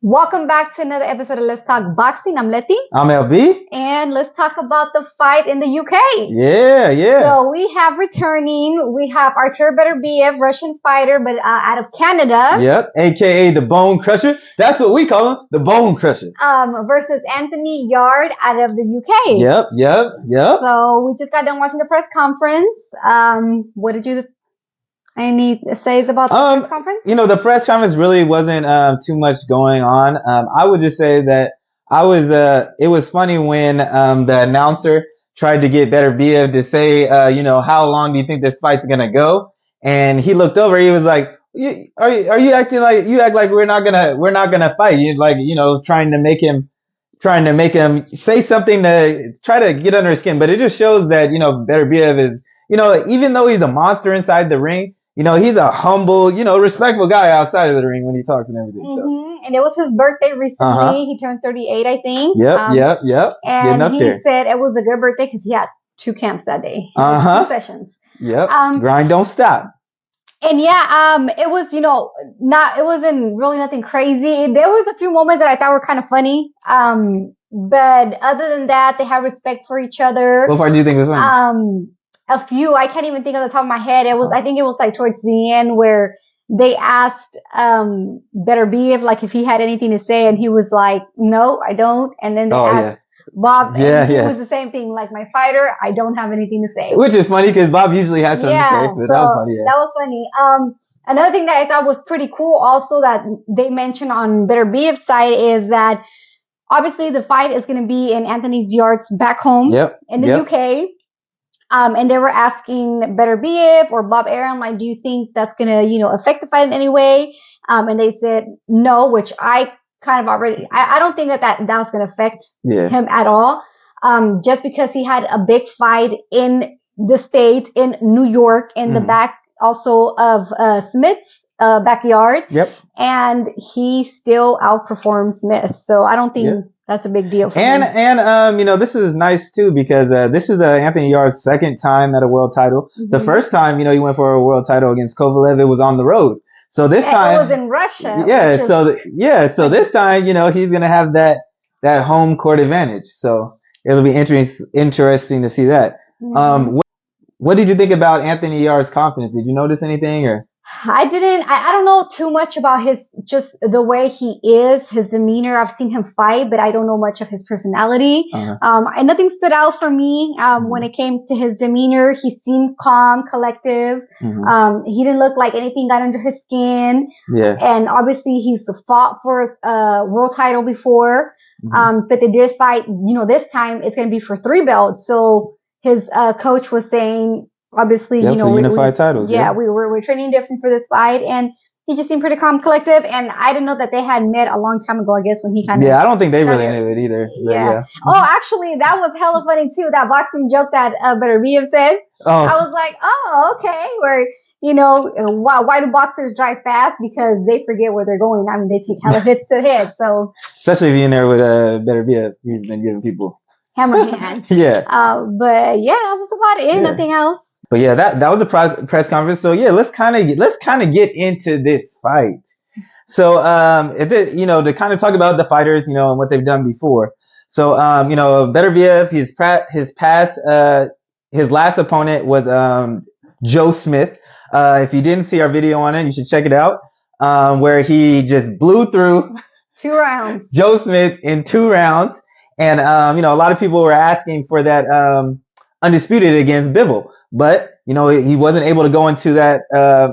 Welcome back to another episode of Let's Talk Boxing. I'm Leti. I'm LB. And let's talk about the fight in the UK. Yeah. So we have Artur Beterbiev, Russian fighter, but out of Canada. Yep, aka the Bone Crusher. That's what we call him, the Bone Crusher. Versus Anthony Yarde out of the UK. Yep. So we just got done watching the press conference. What did you say about the press conference? The press conference really wasn't too much going on. I would just say that it was funny when the announcer tried to get Beterbiev to say, how long do you think this fight's gonna go? And he looked over. He was like, "Are you acting like we're not gonna fight?" Trying to make him say something to try to get under his skin. But it just shows that Beterbiev is even though he's a monster inside the ring. He's a humble, respectful guy outside of the ring when he talks and everything. Mm-hmm. And it was his birthday recently. Uh-huh. He turned 38, I think. Yep. And he said it was a good birthday because he had 2 camps that day. 2 sessions. Yep. Grind don't stop. And it was, it wasn't really nothing crazy. There was a few moments that I thought were kind of funny. But other than that, they have respect for each other. What part do you think was funny? A few, I can't even think on the top of my head. I think it was like towards the end where they asked Beterbiev like if he had anything to say, and he was like, "No, I don't." And then they asked Bob, and it was the same thing. Like, my fighter, I don't have anything to say. Which is funny because Bob usually has something to say. But that was funny. That was funny. Another thing that I thought was pretty cool, also that they mentioned on Beterbiev's side, is that obviously the fight is going to be in Anthony Yarde's back home in the UK. And they were asking Beterbiev or Bob Arum, like, do you think that's going to, affect the fight in any way? And they said no, which I kind of already, I don't think that was going to affect him at all. Just because he had a big fight in the States, in New York, in the back also of Smith's backyard. Yep. And he still outperformed Smith. So I don't think that's a big deal for him. And this is nice too, because this is Anthony Yarde's second time at a world title. Mm-hmm. The first time, he went for a world title against Kovalev, it was on the road. So this time it was in Russia. So this time, he's going to have that home court advantage. So it'll be interesting to see that. Mm-hmm. What did you think about Anthony Yarde's confidence? Did you notice anything or? I didn't. I don't know too much about just the way he is, his demeanor. I've seen him fight, but I don't know much of his personality. And nothing stood out for me when it came to his demeanor. He seemed calm, collective. Mm-hmm. He didn't look like anything got under his skin. Yeah. And obviously he's fought for a world title before. Mm-hmm. But they did fight, this time it's going to be for 3 belts. So his coach was saying, obviously, unified titles. We're training different for this fight, and he just seemed pretty calm, collective. And I didn't know that they had met a long time ago, I guess, when he kind of I don't think they really knew it either. Yeah. Oh, actually, that was hella funny too. That boxing joke that Beterbiev said. Oh. I was like, oh, okay. Where why do boxers drive fast? Because they forget where they're going. I mean, they take hella hits to the head. So especially if you're in there with Beterbiev, he's been giving people hammer hand. But that was about it. Nothing else. But that was a press conference. So let's kind of get into this fight. So to kind of talk about the fighters, and what they've done before. So Beterbiev, his last opponent was Joe Smith. If you didn't see our video on it, you should check it out. Where he just blew through 2 rounds. Joe Smith in 2 rounds. And, a lot of people were asking for that undisputed against Bivol. But, he wasn't able to go into that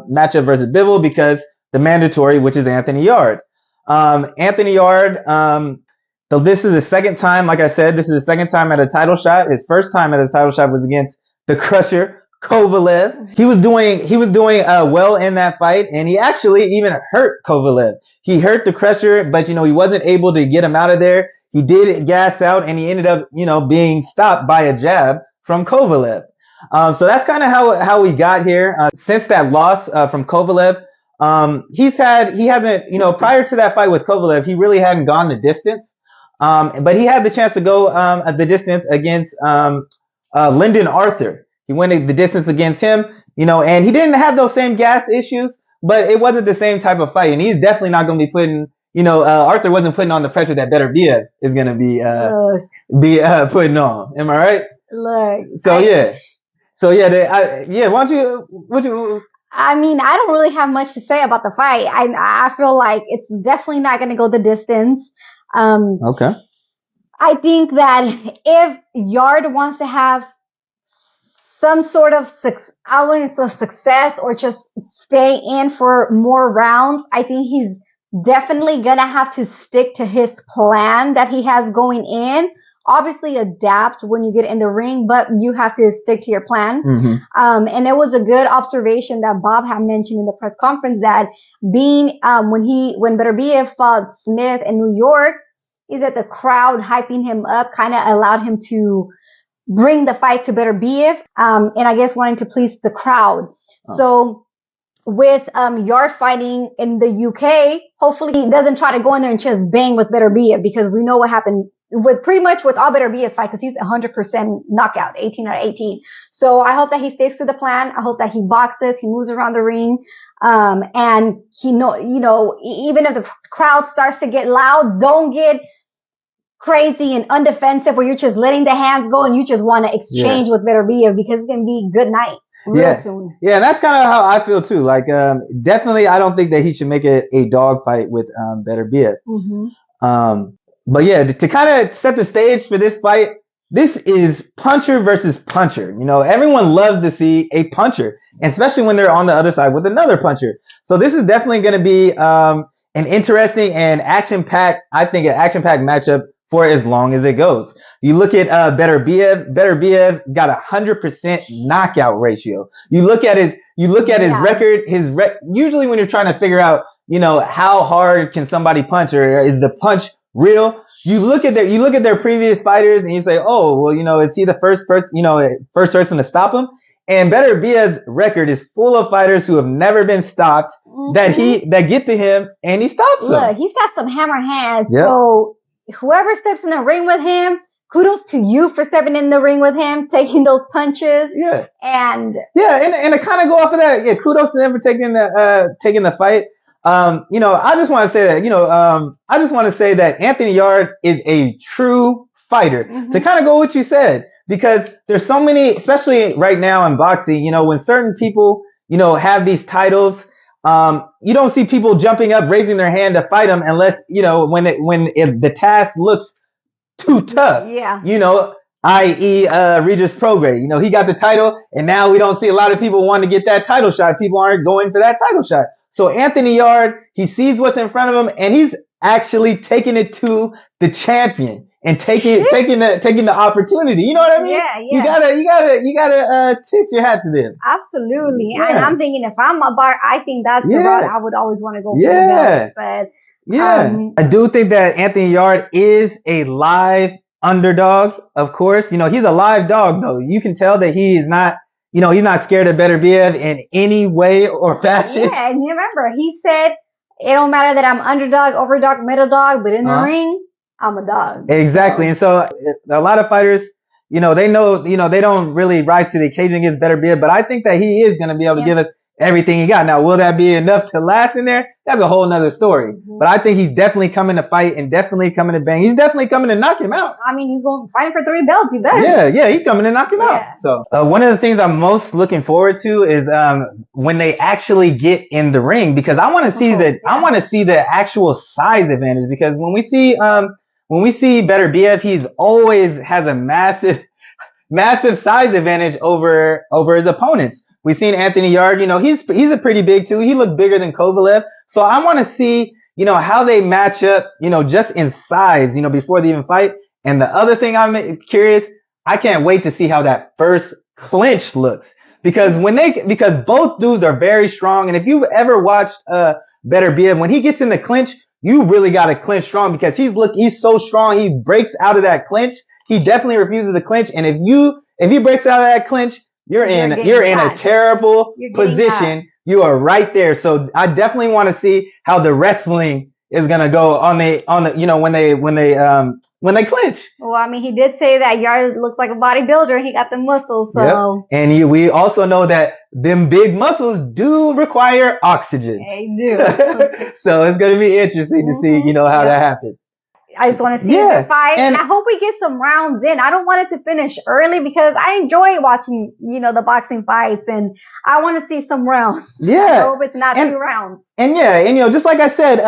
matchup versus Bivol because the mandatory, which is Anthony Yarde. Anthony Yarde, this is the second time, like I said, this is the second time at a title shot. His first time at a title shot was against the Crusher, Kovalev. He was doing well in that fight, and he actually even hurt Kovalev. He hurt the Crusher, but, he wasn't able to get him out of there. He did gas out, and he ended up, being stopped by a jab from Kovalev. So that's kind of how we got here. Since that loss from Kovalev, he hasn't, prior to that fight with Kovalev, he really hadn't gone the distance. But he had the chance to go the distance against Lyndon Arthur. He went the distance against him, and he didn't have those same gas issues, but it wasn't the same type of fight. And he's definitely not going to be putting Arthur wasn't putting on the pressure that Beterbiev is gonna be putting on. Am I right? Look. So yeah. Why don't you? I mean, I don't really have much to say about the fight. I feel like it's definitely not going to go the distance. Okay. I think that if Yarde wants to have some sort of success or just stay in for more rounds, I think he's definitely going to have to stick to his plan that he has going in. Obviously adapt when you get in the ring, but you have to stick to your plan. Mm-hmm. And it was a good observation that Bob had mentioned in the press conference that being, when Beterbiev fought Smith in New York, is that the crowd hyping him up kind of allowed him to bring the fight to Beterbiev, and I guess wanting to please the crowd. Oh. So with Yarde fighting in the UK, hopefully he doesn't try to go in there and just bang with Beterbiev, because we know what happened with pretty much with all Beterbiev's fight, because he's 100% knockout, 18 out of 18. So I hope that he sticks to the plan. I hope that he boxes, he moves around the ring, and he even if the crowd starts to get loud, don't get crazy and undefensive where you're just letting the hands go and you just want to exchange with Beterbiev, because it's gonna be good night. Real soon. Yeah, that's kind of how I feel too. Like, definitely, I don't think that he should make it a dog fight with Beterbiev. Mm-hmm. But yeah, to kind of set the stage for this fight, this is puncher versus puncher. Everyone loves to see a puncher, and especially when they're on the other side with another puncher. So this is definitely going to be an interesting and action-packed matchup for as long as it goes. You look at Beterbiev got 100% knockout ratio. You look at his record, usually when you're trying to figure out, how hard can somebody punch, or is the punch real? You look at their previous fighters and you say, oh, well, is he the first person to stop him? And Beterbiev's record is full of fighters who have never been stopped, mm-hmm. that get to him and he stops them. Look, he's got some hammer hands. Yep. So whoever steps in the ring with him, kudos to you for stepping in the ring with him, taking those punches. Yeah. And to kind of go off of that, kudos to them for taking the fight. I just want to say that Anthony Yarde is a true fighter. Mm-hmm. To kind of go what you said, because there's so many, especially right now in boxing, when certain people, have these titles, you don't see people jumping up, raising their hand to fight them unless, when the task looks too tough. Yeah. I.e. Regis Prograis. He got the title, and now we don't see a lot of people wanting to get that title shot. People aren't going for that title shot. So Anthony Yarde, he sees what's in front of him, and he's actually taking it to the champion and taking the opportunity. You know what I mean? Yeah. You gotta tip your hat to them. Absolutely. Yeah. And I'm thinking, if I'm a bar, I think that's the route I would always want to go for the belts. But I do think that Anthony Yarde is a live underdog. Of course, he's a live dog though. You can tell that he is not. He's not scared of Beterbiev in any way or fashion. Yeah, and you remember, he said, it don't matter that I'm underdog, overdog, middle dog, but in the ring, I'm a dog. Exactly. And so a lot of fighters, they know, they don't really rise to the occasion against Beterbiev, but I think that he is going to be able to give us everything he got. Now, will that be enough to last in there? That's a whole nother story. Mm-hmm. But I think he's definitely coming to fight and definitely coming to bang. He's definitely coming to knock him out. I mean, he's fighting for 3 belts. You better. Yeah, he's coming to knock him out. So one of the things I'm most looking forward to is when they actually get in the ring, because I want to see I want to see the actual size advantage, because when we see Beterbiev, he's always has a massive size advantage over his opponents. We've seen Anthony Yarde, he's a pretty big too. He looked bigger than Kovalev. So I want to see, how they match up, just in size, before they even fight. And the other thing I'm curious, I can't wait to see how that first clinch looks, because both dudes are very strong. And if you've ever watched Beterbiev, when he gets in the clinch, you really got to clinch strong, because he's so strong. He breaks out of that clinch. He definitely refuses to clinch. And if he breaks out of that clinch, you're in a terrible position. You are right there. So I definitely want to see how the wrestling is gonna go on the you know when they clinch. Well, I mean, he did say that Yarde looks like a bodybuilder. He got the muscles, so. Yep. And we also know that them big muscles do require oxygen. They do. So it's gonna be interesting to see, you know, how that happens. I just want to see the fight, and I hope we get some rounds in. I don't want it to finish early because I enjoy watching, you know, the boxing fights, and I want to see some rounds. Yeah, I hope it's not 2 rounds. And you know, just like I said,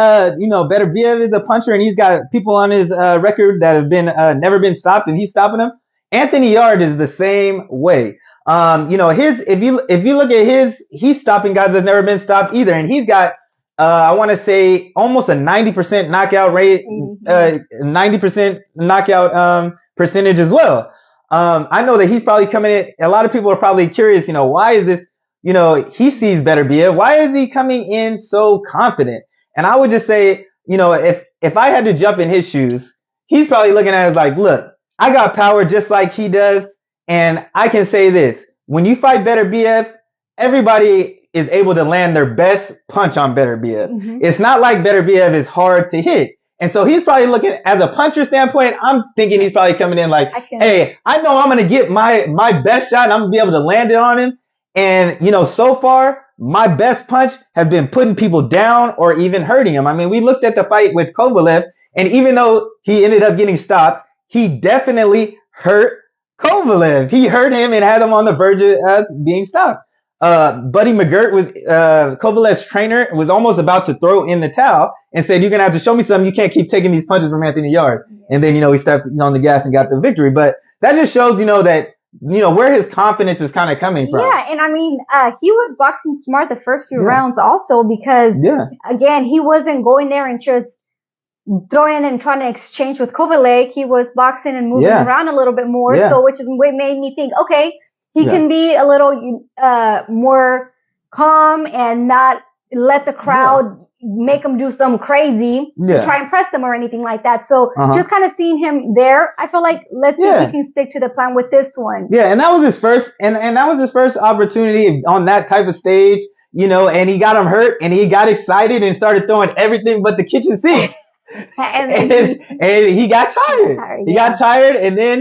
you know, Beterbiev is a puncher, and he's got people on his record that have been never been stopped, and he's stopping them. Anthony Yarde is the same way. You know, if you look at he's stopping guys that've never been stopped either, and he's got. I want to say almost a 90% knockout rate, 90% knockout percentage as well. I know that he's probably coming in. A lot of people are probably curious, you know, why is this? You know, he sees Beterbiev. Why is he coming in so confident? And I would just say, you know, if I had to jump in his shoes, he's probably looking at it like, look, I got power just like he does, and I can say this: when you fight Beterbiev, everybody is able to land their best punch on Beterbiev. It's not like Beterbiev is hard to hit. And so he's probably looking, as a puncher standpoint, I'm thinking he's probably coming in like, hey, I know I'm going to get my best shot and I'm going to be able to land it on him. And, you know, so far, my best punch has been putting people down or even hurting them. I mean, we looked at the fight with Kovalev, and even though he ended up getting stopped, he definitely hurt Kovalev. He hurt him and had him on the verge of being stopped. Buddy McGirt was Kovalev's trainer, was almost about to throw in the towel and said, "You're gonna have to show me something. You can't keep taking these punches from Anthony Yarde." And then, you know, he stepped on the gas and got the victory. But that just shows, you know, that, you know, where his confidence is kind of coming from. Yeah, and I mean, he was boxing smart the first few rounds also because, again, he wasn't going there and just throwing in and trying to exchange with Kovalev. He was boxing and moving around a little bit more, so which is what made me think, okay, he can be a little more calm and not let the crowd make him do something crazy to try and press them or anything like that. So just kind of seeing him there, I feel like let's see if we can stick to the plan with this one. Yeah, and that was his first, and that was his first opportunity on that type of stage, you know, and he got him hurt and he got excited and started throwing everything but the kitchen sink. and he got tired. He got tired, and then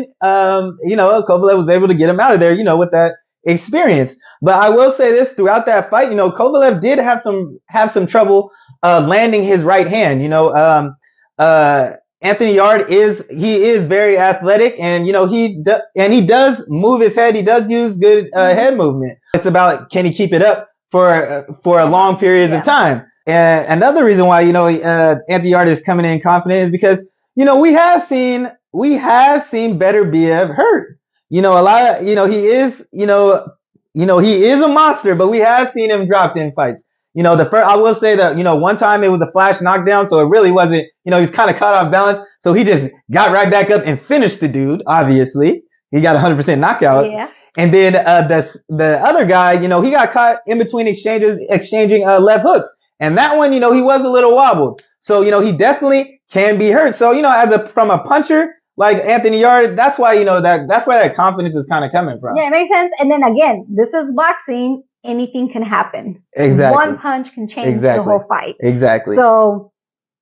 you know, Kovalev was able to get him out of there, you know, with that experience. But I will say this: throughout that fight, you know, Kovalev did have some trouble landing his right hand. You know, Anthony Yarde is very athletic, and you know he does move his head. He does use good head movement. It's about, can he keep it up for a long periods of time. And another reason why, you know, Anthony Yarde is coming in confident is because, you know, we have seen Beterbiev hurt. You know, a lot of, you know, he is a monster, but we have seen him dropped in fights. You know, I will say that, you know, one time it was a flash knockdown, so it really wasn't, you know, he's kind of caught off balance. So he just got right back up and finished the dude, obviously. He got 100% knockout. Yeah. And then the other guy, you know, he got caught in between exchanging left hooks. And that one, you know, he was a little wobbled. So, you know, he definitely can be hurt. So, you know, from a puncher like Anthony Yarde, that's why, you know, that's where that confidence is kind of coming from. Yeah, it makes sense. And then again, this is boxing. Anything can happen. Exactly. One punch can change the whole fight. Exactly. So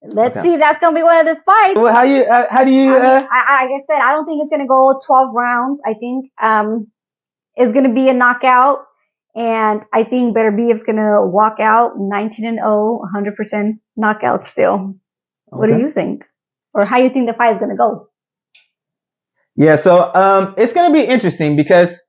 let's see. That's going to be one of these fights. Well, how do you? Like I said, I don't think it's going to go 12 rounds. I think it's going to be a knockout. And I think Beterbiev's going to walk out 19-0, 100% knockout still. Okay. What do you think? Or how you think the fight is going to go? Yeah, so it's going to be interesting because,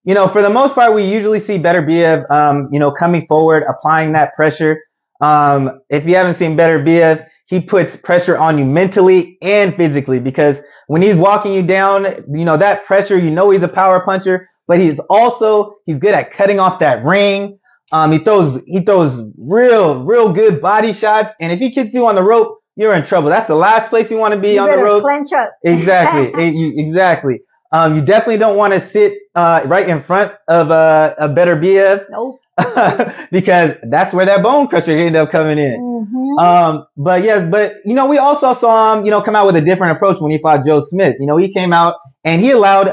you know, for the most part, we usually see Beterbiev, you know, coming forward, applying that pressure. If you haven't seen Beterbiev, he puts pressure on you mentally and physically, because when he's walking you down, you know, that pressure, you know, he's a power puncher, but he's good at cutting off that ring. He throws real good body shots. And if he gets you on the rope, you're in trouble. That's the last place you want to be on the rope. Clench up. Exactly. Exactly. You definitely don't want to sit right in front of a Beterbiev. Nope. Because that's where that bone crusher ended up coming in. Mm-hmm. But you know, we also saw him, you know, come out with a different approach when he fought Joe Smith. You know, he came out and he allowed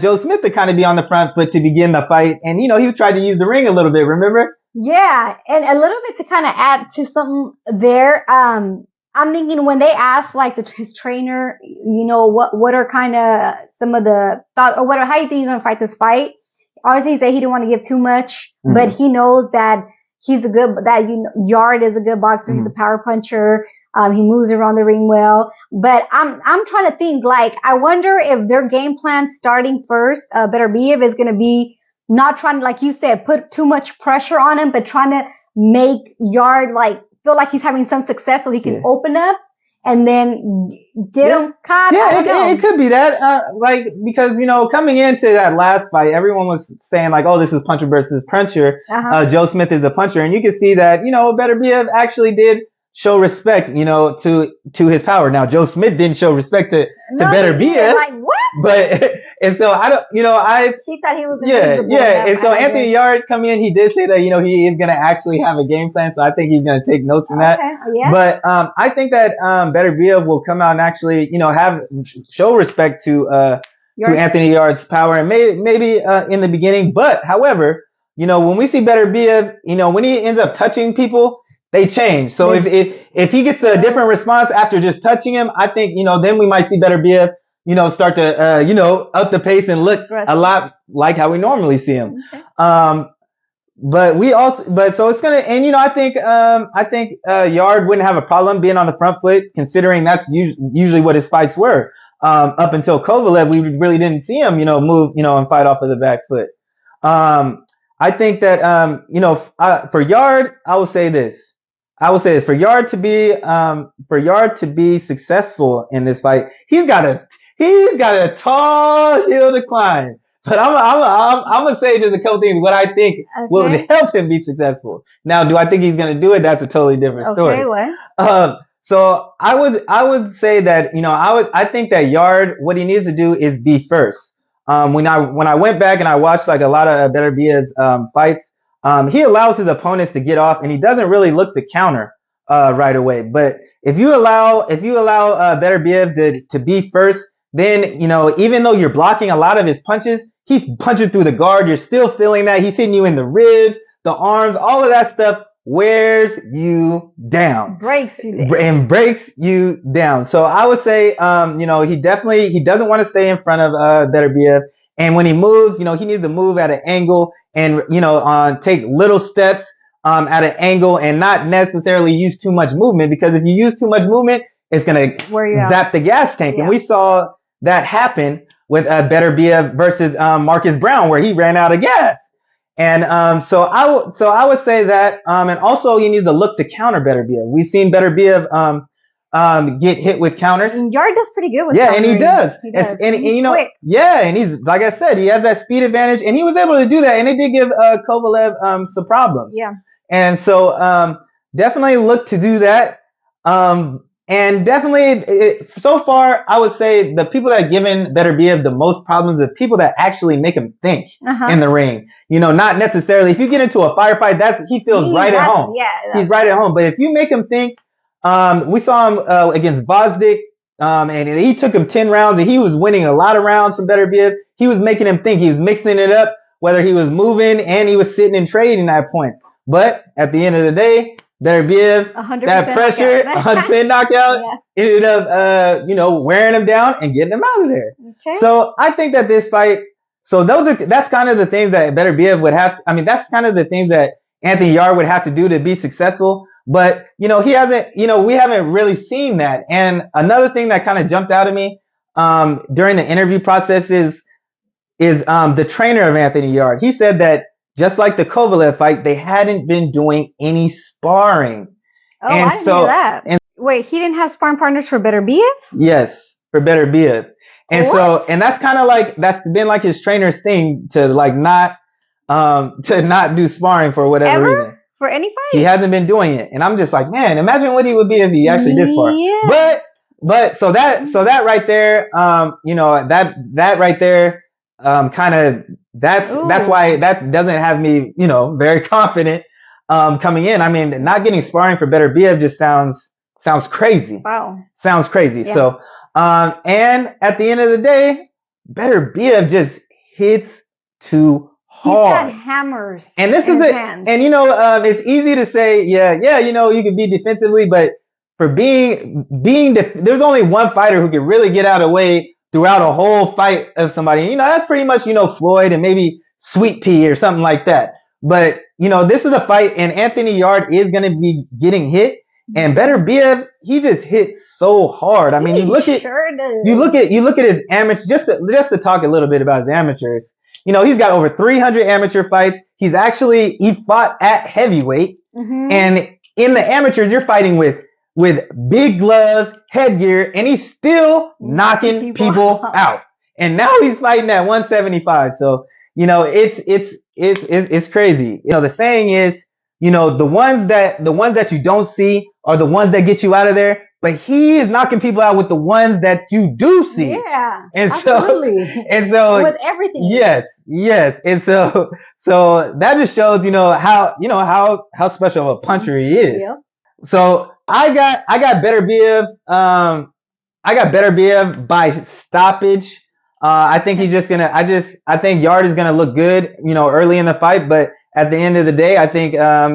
Joe Smith to kind of be on the front foot to begin the fight, and you know, he tried to use the ring a little bit. Remember? Yeah, and a little bit to kind of add to something there. I'm thinking when they asked like his trainer, what are kind of some of the thoughts, or how you think you're gonna fight this fight? Obviously, he said he didn't want to give too much, but he knows that Yarde is a good boxer. He's a power puncher. He moves around the ring well. But I'm trying to think, like, I wonder if their game plan starting first, Beterbiev is gonna be not trying to, like you said, put too much pressure on him, but trying to make Yarde like feel like he's having some success so he can open up and then get him caught. Yeah, it could be that. Because, coming into that last fight, everyone was saying like, oh, this is puncher versus puncher. Joe Smith is a puncher. And you can see that, Beterbiev actually did show respect, to his power. Now, Joe Smith didn't show respect to Beterbiev. Like, what? But, and so I don't, he thought he was invisible. And so Anthony Yarde coming in, he did say that, he is going to actually have a game plan. So I think he's going to take notes from that. Yeah. But, I think that, Beterbiev will come out and actually, show respect to Anthony Yarde's power, and maybe in the beginning. But, however, when we see Beterbiev, when he ends up touching people, they change. So if he gets a different response after just touching him, I think, then we might see Beterbiev, start to, up the pace and look a lot like how we normally see him. Okay. So it's gonna, and I think Yarde wouldn't have a problem being on the front foot, considering that's usually what his fights were. Up until Kovalev, we really didn't see him, move, and fight off of the back foot. I think that, for Yarde, I will say this, for Yarde to be successful in this fight, he's got a tall hill to climb. But I'm gonna say just a couple things what I think will help him be successful. Now, do I think he's gonna do it? That's a totally different story. Okay, what? So I would say that, I think that Yarde, what he needs to do is be first. When I went back and I watched like a lot of Beterbiev's fights, he allows his opponents to get off and he doesn't really look to counter right away. But if you allow Beterbiev to be first, then, even though you're blocking a lot of his punches, he's punching through the guard. You're still feeling that. He's hitting you in the ribs, the arms, all of that stuff wears you down. Breaks you down. And breaks you down. So I would say, he doesn't want to stay in front of Beterbiev. And when he moves, he needs to move at an angle and, take little steps at an angle and not necessarily use too much movement, because if you use too much movement, it's going to zap the gas tank. Yeah. And we saw that happen with Beterbiev versus Marcus Brown, where he ran out of gas. And so I would say that, and also he needs to look to counter Beterbiev. We've seen Beterbiev get hit with counters. And Yarde does pretty good with countering. And he does. And he's quick. Yeah, and he's, like I said, he has that speed advantage, and he was able to do that, and it did give Kovalev some problems. Yeah. And so definitely look to do that. And definitely, so far, I would say the people that have given Beterbiev the most problems are the people that actually make him think in the ring. Not necessarily, if you get into a firefight, he feels right at home. Yeah, he's right at home. But if you make him think, we saw him against Bosdick, and he took him 10 rounds, and he was winning a lot of rounds from Beterbiev. He was making him think. He was mixing it up, whether he was moving and he was sitting and trading at points. But at the end of the day, Beterbiev, that pressure, 100% knockout, ended up, wearing him down and getting him out of there. Okay. So I think that this fight, that's kind of the things that Beterbiev would have. That's kind of the things that Anthony Yarde would have to do to be successful. But, he hasn't, we haven't really seen that. And another thing that kind of jumped out at me, during the interview process is the trainer of Anthony Yarde. He said that, just like the Kovalev fight, they hadn't been doing any sparring. Oh, I didn't hear that. Wait, he didn't have sparring partners for Beterbiev? Yes, for Beterbiev. And and that's kind of that's been like his trainer's thing to not do sparring for whatever reason. For any fight? He hasn't been doing it. And I'm just like, man, imagine what he would be if he actually did spar. Yeah. But so that right there, that right there, kind of, that's why that doesn't have me, very confident coming in. Not getting sparring for Beterbiev just sounds crazy. Wow. Sounds crazy. Yeah. So, and at the end of the day, Beterbiev just hits too hard. got hammers. And this is it. And you know, it's easy to say, yeah, you know, you can be defensively, but for there's only one fighter who can really get out of the way throughout a whole fight of somebody. You know, that's pretty much, you know, Floyd and maybe Sweet Pea or something like that. But, you know, this is a fight, and Anthony Yarde is going to be getting hit. And Beterbiev, he just hits so hard. I mean, you look at his amateur, just to talk a little bit about his amateurs. You know, he's got over 300 amateur fights. He fought at heavyweight. And in the amateurs, you're fighting with big gloves, headgear, and he's still knocking people out. And now he's fighting at 175. So, you know, it's crazy. You know, the saying is, you know, the ones that you don't see are the ones that get you out of there. But he is knocking people out with the ones that you do see. Yeah, and absolutely. So with everything. Yes. And so that just shows, you know, how special of a puncher he is. Yep. So I got Beterbiev. I got Beterbiev by stoppage. I think he's just gonna. I think Yarde is gonna look good, you know, early in the fight. But at the end of the day, I think, I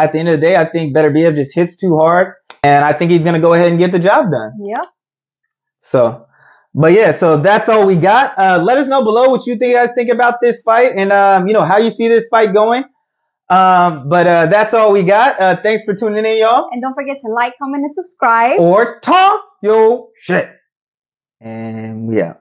think Beterbiev just hits too hard, and I think he's gonna go ahead and get the job done. Yep. So, but yeah, so that's all we got. Let us know below what you guys think about this fight, and you know, how you see this fight going. But that's all we got. Thanks for tuning in, y'all. And don't forget to like, comment, and subscribe. Or talk your shit. And we out.